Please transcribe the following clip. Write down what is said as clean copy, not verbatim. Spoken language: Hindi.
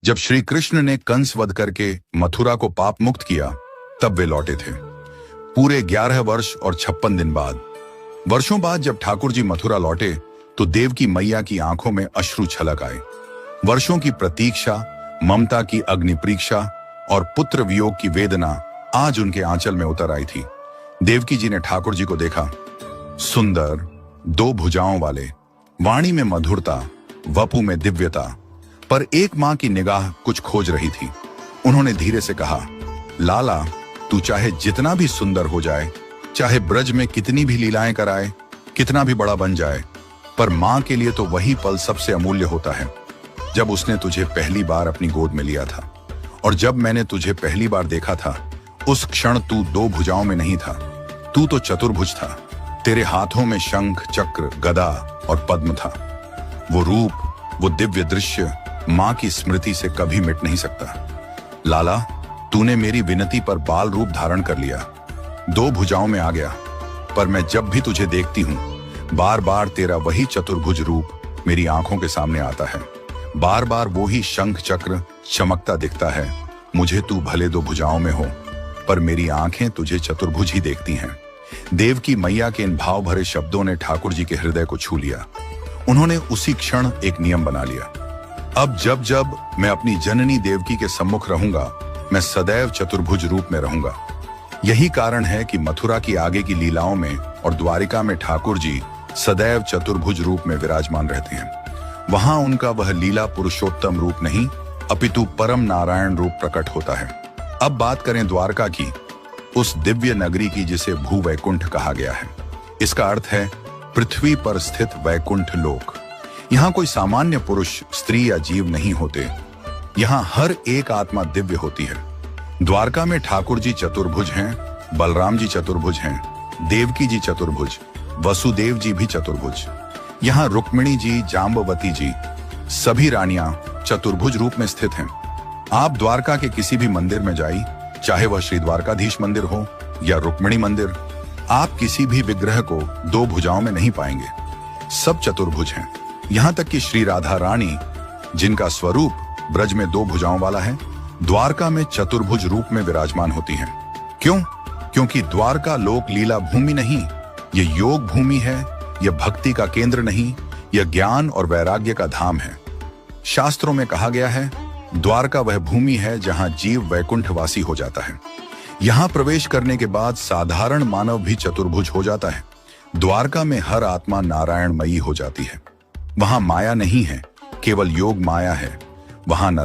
जब श्री कृष्ण ने कंस वध करके मथुरा को पाप मुक्त किया, तब वे लौटे थे। पूरे 11 वर्ष और 56 दिन बाद, वर्षों बाद जब ठाकुर जी मथुरा लौटे तो देवकी मैया की आंखों में अश्रु छलक आए। वर्षों की प्रतीक्षा, ममता की अग्नि परीक्षा और पुत्र वियोग की वेदना आज उनके आंचल में उतर आई थी। देवकी जी ने ठाकुर जी को देखा, सुंदर, 2 भुजाओं वाले, वाणी में मधुरता, वपु में दिव्यता, पर एक मां की निगाह कुछ खोज रही थी। उन्होंने धीरे से कहा, लाला, तू चाहे जितना भी सुंदर हो जाए, चाहे ब्रज में कितनी भी लीलाएं कराए, कितना भी बड़ा बन जाए, पर मां के लिए तो वही पल सबसे अमूल्य होता है जब उसने तुझे पहली बार अपनी गोद में लिया था। और जब मैंने तुझे पहली बार देखा था, उस क्षण तू 2 भुजाओं में नहीं था, तू तो चतुर्भुज था। तेरे हाथों में शंख, चक्र, गदा और पद्म था। वो रूप, वो दिव्य दृश्य मां की स्मृति से कभी मिट नहीं सकता। लाला, तूने मेरी विनती पर बाल रूप धारण कर लिया, 2 भुजाओं में आ गया, पर मैं जब भी तुझे देखती हूं, बार बार तेरा वही चतुर्भुज रूप मेरी आंखों के सामने आता है। बार बार वो ही शंख चक्र चमकता दिखता है। मुझे तू भले 2 भुजाओं में हो, पर मेरी आंखें तुझे चतुर्भुज ही देखती हैं। देवकी मैया के इन भाव भरे शब्दों ने ठाकुर जी के हृदय को छू लिया। उन्होंने उसी क्षण एक नियम बना लिया, अब जब जब मैं अपनी जननी देवकी के सम्मुख रहूंगा, मैं सदैव चतुर्भुज रूप में रहूंगा। यही कारण है कि मथुरा की आगे की लीलाओं में और द्वारिका में ठाकुर जी सदैव चतुर्भुज रूप में विराजमान रहते हैं। वहां उनका वह लीला पुरुषोत्तम रूप नहीं, अपितु परम नारायण रूप प्रकट होता है। अब बात करें द्वारका की, उस दिव्य नगरी की जिसे भू वैकुंठ कहा गया है। इसका अर्थ है पृथ्वी पर स्थित वैकुंठ लोक। यहाँ कोई सामान्य पुरुष, स्त्री या जीव नहीं होते। यहाँ हर एक आत्मा दिव्य होती है। द्वारका में ठाकुर जी चतुर्भुज हैं, बलराम जी चतुर्भुज हैं, देवकी जी चतुर्भुज, वसुदेव जी भी चतुर्भुज। यहाँ रुक्मिणी जी, जाम्बवती जी, सभी रानियां चतुर्भुज रूप में स्थित हैं। आप द्वारका के किसी भी मंदिर में जाइए, चाहे वह श्री द्वारकाधीश मंदिर हो या रुक्मिणी मंदिर, आप किसी भी विग्रह को 2 भुजाओं में नहीं पाएंगे। सब चतुर्भुज हैं। यहाँ तक कि श्री राधा रानी, जिनका स्वरूप ब्रज में 2 भुजाओं वाला है, द्वारका में चतुर्भुज रूप में विराजमान होती हैं। क्यों? क्योंकि द्वारका लोक लीला भूमि नहीं, ये योग भूमि है। यह भक्ति का केंद्र नहीं, यह ज्ञान और वैराग्य का धाम है। शास्त्रों में कहा गया है, द्वारका वह भूमि है जहां जीव वैकुंठवासी हो जाता है। यहां प्रवेश करने के बाद साधारण मानव भी चतुर्भुज हो जाता है। द्वारका में हर आत्मा नारायणमयी हो जाती है। वहां माया नहीं है, केवल योग माया है। वहां न